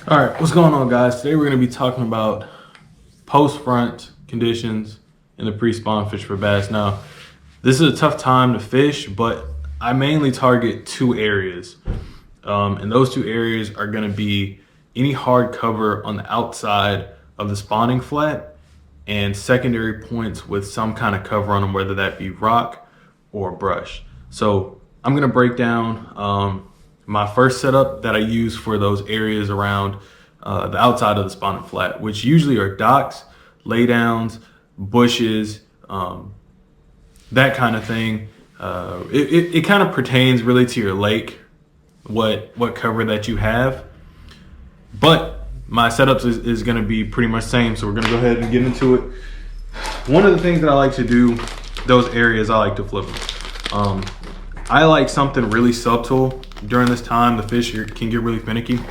All right, what's going on, guys? Today we're going to be talking about post-front conditions in the pre-spawn fish for bass. Now, this is a tough time to fish, but I mainly target two areas. And those two areas are going to be any hard cover on the outside of the spawning flat and secondary points with some kind of cover on them, whether that be rock or brush. So I'm going to break down my first setup that I use for those areas around the outside of the spawning flat, which usually are docks, laydowns, bushes, that kind of thing. It kind of pertains really to your lake, what cover that you have. But my setups is going to be pretty much the same, so we're going to go ahead and get into it. One of the things that I like to do, those areas, I like to flip them. I like something really subtle. During this time, the fish can get really finicky.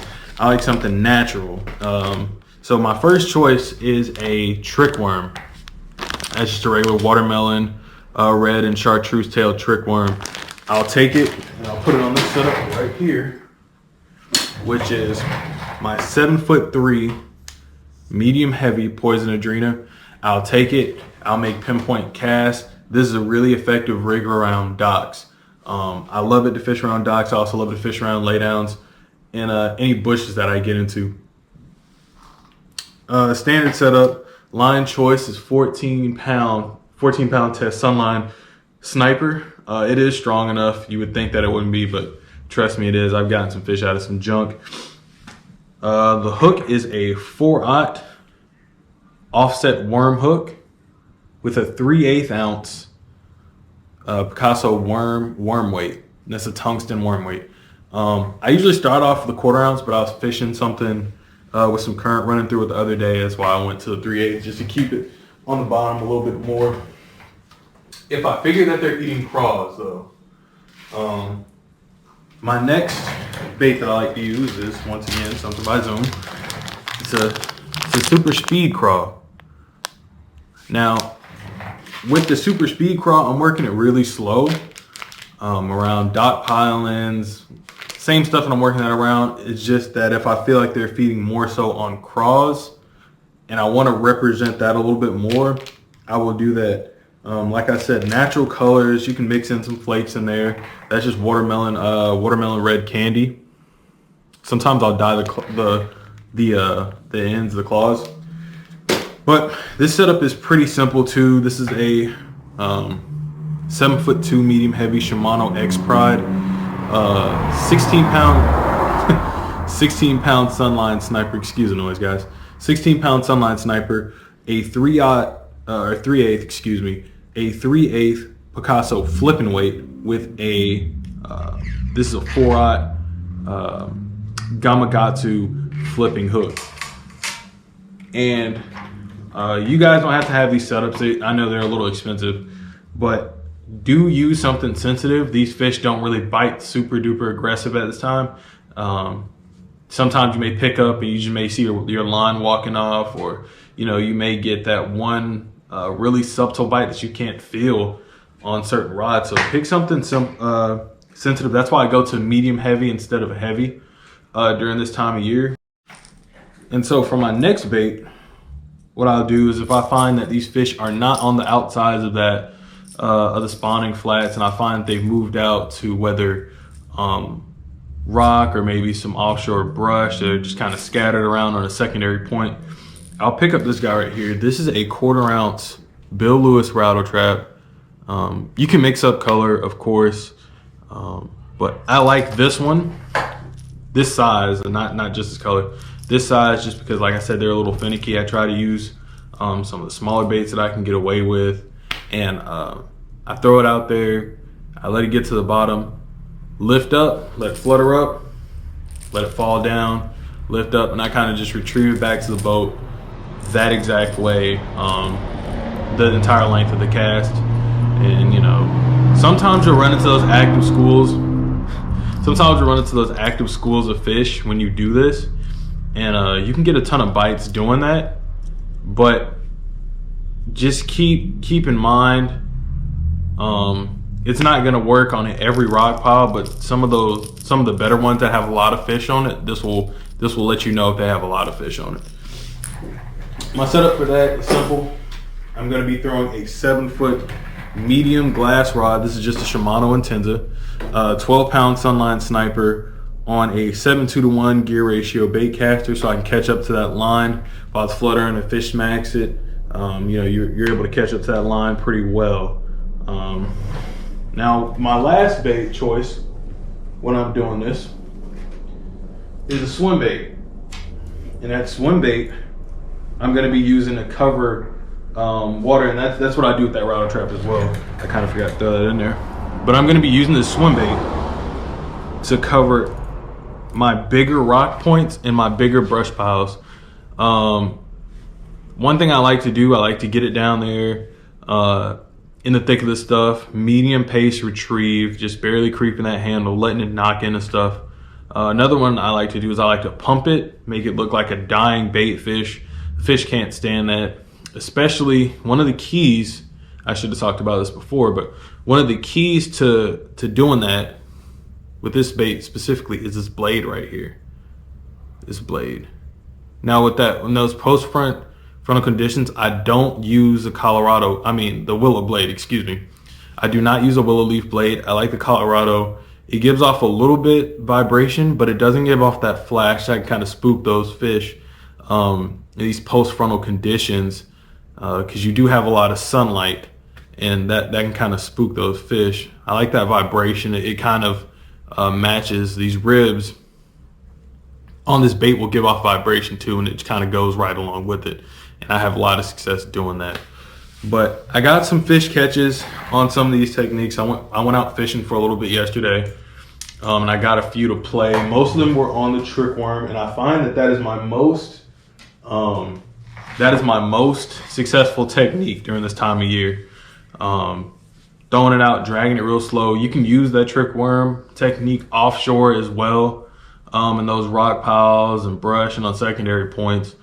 I like something natural. So my first choice is a trick worm. That's just a regular watermelon, red and chartreuse tail trick worm. I'll take it and I'll put it on this setup right here, which is my 7'3" medium heavy poison Adrena. I'll take it, I'll make pinpoint casts. This is a really effective rig around docks. I love it to fish around docks. I also love it to fish around laydowns and any bushes that I get into. Standard setup, line choice is 14 pound test Sunline Sniper. It is strong enough. You would think that it wouldn't be, but trust me, it is. I've gotten some fish out of some junk. The hook is a 4/0 offset worm hook with a 3/8 ounce Picasso worm weight. That's a tungsten worm weight. I usually start off with a 1/4 ounce, but I was fishing something with some current running through it the other day. That's why I went to the 3/8 just to keep it on the bottom a little bit more. If I figure that they're eating craws though. My next bait that I like to use is, once again, something by Zoom. It's a super speed craw. Now, with the super speed craw, I'm working it really slow around dock pilings, same stuff that I'm working that around. It's just that if I feel like they're feeding more so on craws and I want to represent that a little bit more, I will do that. Like I said, natural colors. You can mix in some flakes in there. That's just watermelon red candy. Sometimes I'll dye the ends, the claws. But this setup is pretty simple too. This is a 7'2" medium heavy Shimano X Pride, 16 pound Sunline Sniper. Excuse the noise, guys. 16 pound Sunline Sniper, a 3/8, excuse me, a 3/8 Picasso flipping weight with a this is a 4/0 Gamakatsu flipping hook. And you guys don't have to have these setups. I know they're a little expensive, but do use something sensitive. These fish don't really bite super duper aggressive at this time. Sometimes you may pick up and you just may see your line walking off, or you may get that one really subtle bite that you can't feel on certain rods. So pick something sensitive. That's why I go to medium heavy instead of heavy during this time of year. And so for my next bait, what I'll do is, if I find that these fish are not on the outsides of that of the spawning flats, and I find that they've moved out to whether rock or maybe some offshore brush, they're just kind of scattered around on a secondary point, I'll pick up this guy right here. This is a 1/4 ounce Bill Lewis rattle trap. You can mix up color, of course, but I like this one, this size, and not just this color. This size, just because, like I said, they're a little finicky. I try to use some of the smaller baits that I can get away with, and I throw it out there. I let it get to the bottom, lift up, let it flutter up, let it fall down, lift up, and I kind of just retrieve it back to the boat that exact way, the entire length of the cast. And sometimes you'll run into those active schools. Sometimes you'll run into those active schools of fish when you do this. And you can get a ton of bites doing that, but just keep in mind, it's not gonna work on every rock pile, but some of the better ones that have a lot of fish on it, this will This will let you know if they have a lot of fish on it. My setup for that is simple. I'm going to be throwing a 7-foot medium glass rod. This is just a Shimano Intensa, 12-pound Sunline Sniper on a 7:2-to-1 gear ratio bait caster, so I can catch up to that line while it's fluttering and fish smacks it. You know, you're able to catch up to that line pretty well. Now, my last bait choice when I'm doing this is a swim bait, and that swim bait I'm going to be using to cover water, and that's what I do with that rattle trap as well. I kind of forgot to throw that in there, but I'm going to be using this swim bait to cover my bigger rock points and my bigger brush piles. One thing I like to do, I like to get it down there in the thick of the stuff, medium pace retrieve, just barely creeping that handle, letting it knock into stuff. Another one I like to do is I like to pump it, make it look like a dying bait fish. The fish can't stand that. Especially one of the keys, I should have talked about this before, but one of the keys to doing that with this bait specifically is this blade right here. This blade. Now with that, in those frontal conditions, I don't use the willow blade, excuse me. I do not use a willow leaf blade. I like the Colorado. It gives off a little bit vibration, but it doesn't give off that flash that can kind of spook those fish in these post-frontal conditions, because you do have a lot of sunlight, and that can kind of spook those fish. I like that vibration. It kind of matches these ribs on this bait will give off vibration too, and it kind of goes right along with it. And I have a lot of success doing that. But I got some fish catches on some of these techniques. I went out fishing for a little bit yesterday, and I got a few to play. Most of them were on the trick worm, and I find that is my most successful technique during this time of year. Throwing it out, dragging it real slow. You can use that trick worm technique offshore as well, in those rock piles and brush and on secondary points.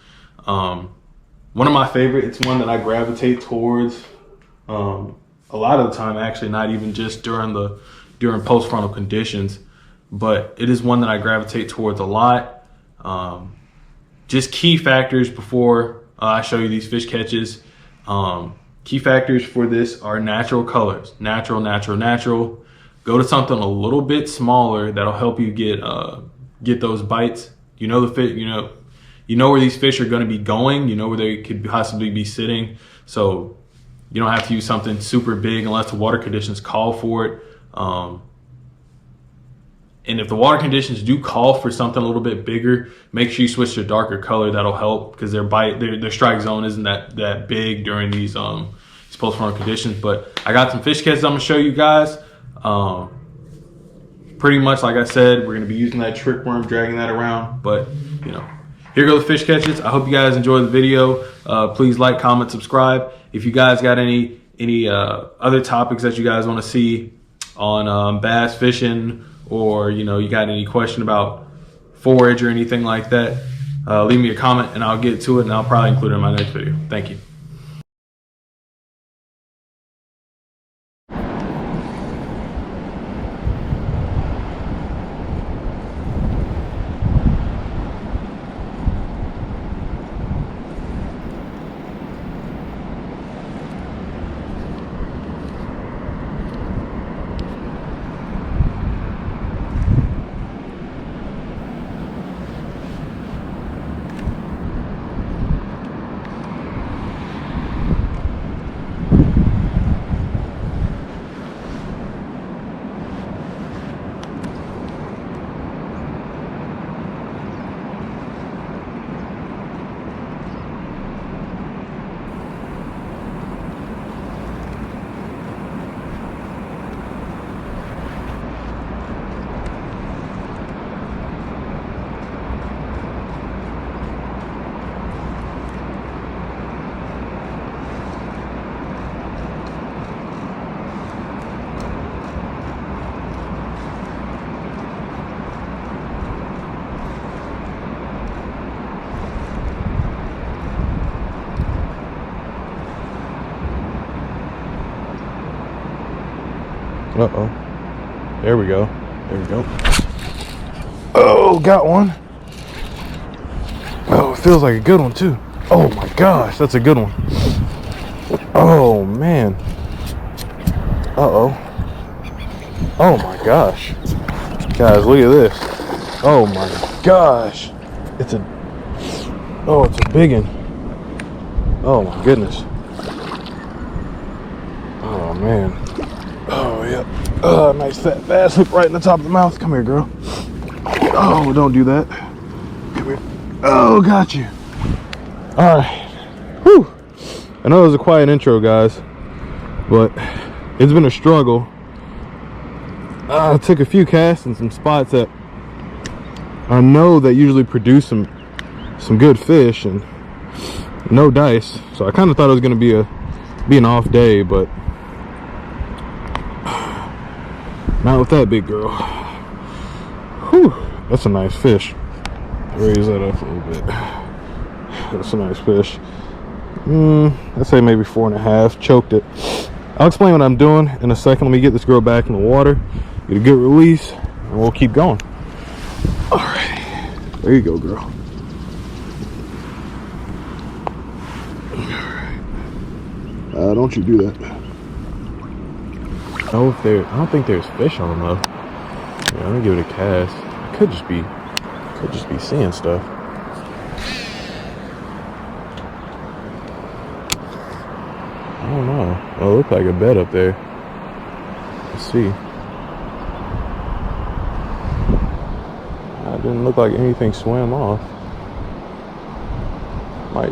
One of my favorite, it's one that I gravitate towards a lot of the time, actually, not even just during post-frontal conditions, but it is one that I gravitate towards a lot. Just key factors before I show you these fish catches. Key factors for this are natural colors. Natural. Go to something a little bit smaller that'll help you get those bites. You know the fit, you know where these fish are going to be going. You know where they could possibly be sitting. So you don't have to use something super big unless the water conditions call for it. And if the water conditions do call for something a little bit bigger, make sure you switch to a darker color. That'll help, because their strike zone isn't that big during these post-frontal conditions. But I got some fish catches I'm gonna show you guys. Pretty much like I said, we're gonna be using that trick worm, dragging that around. But here go the fish catches. I hope you guys enjoy the video. Please like, comment, subscribe. If you guys got any other topics that you guys want to see on bass fishing, or you got any question about forage or anything like that, leave me a comment and I'll get to it, and I'll probably include it in my next video. Thank you. Uh-oh. There we go. Oh, got one. Oh, it feels like a good one too. Oh my gosh, that's a good one. Oh man. Uh-oh. Oh my gosh. Guys, look at this. Oh my gosh. It's a big one. Oh my goodness. Oh man. Oh yeah. Nice fat bass hook right in the top of the mouth. Come here, girl. Oh, don't do that. Come here. Oh, got you. All right. Whew. I know it was a quiet intro, guys, but it's been a struggle. I took a few casts in some spots that I know that usually produce some good fish and no dice. So I kind of thought it was going to be an off day, but not with that big girl. Whew. That's a nice fish. Raise that up a little bit. That's a nice fish. I'd say maybe 4.5. Choked it. I'll explain what I'm doing in a second. Let me get this girl back in the water, get a good release, and we'll keep going. All right, there you go, girl. All right. Don't you do that. Oh, I don't think there's fish on them though. Yeah, let me give it a cast. I could just be seeing stuff. I don't know. Oh, it looked like a bed up there. Let's see. It didn't look like anything swam off. Might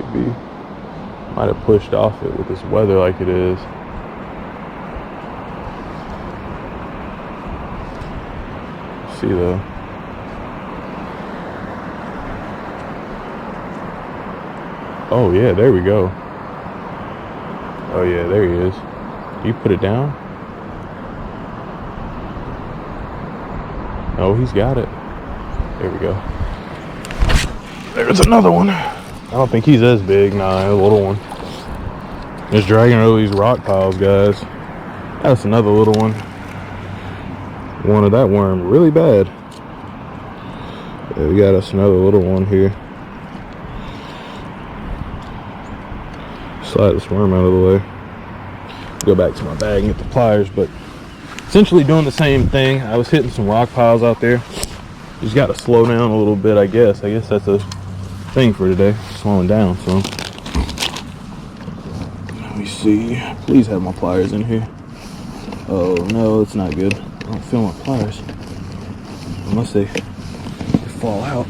have pushed off it with this weather like it is. Let's see though. Oh yeah, there we go. Oh yeah, there he is. You put it down? Oh, he's got it. There we go. There's another one. I don't think he's as big. Nah, a little one. Just dragging over these rock piles, guys. That's another little one. Wanted that worm really bad. Yeah, we got us another little one here. Slide this worm out of the way. Go back to my bag and get the pliers, but essentially doing the same thing. I was hitting some rock piles out there. Just got to slow down a little bit, I guess. That's a thing for today, slowing down. So let me see. Please have my pliers in here. Oh no, it's not good. I don't feel my pliers unless they fall out.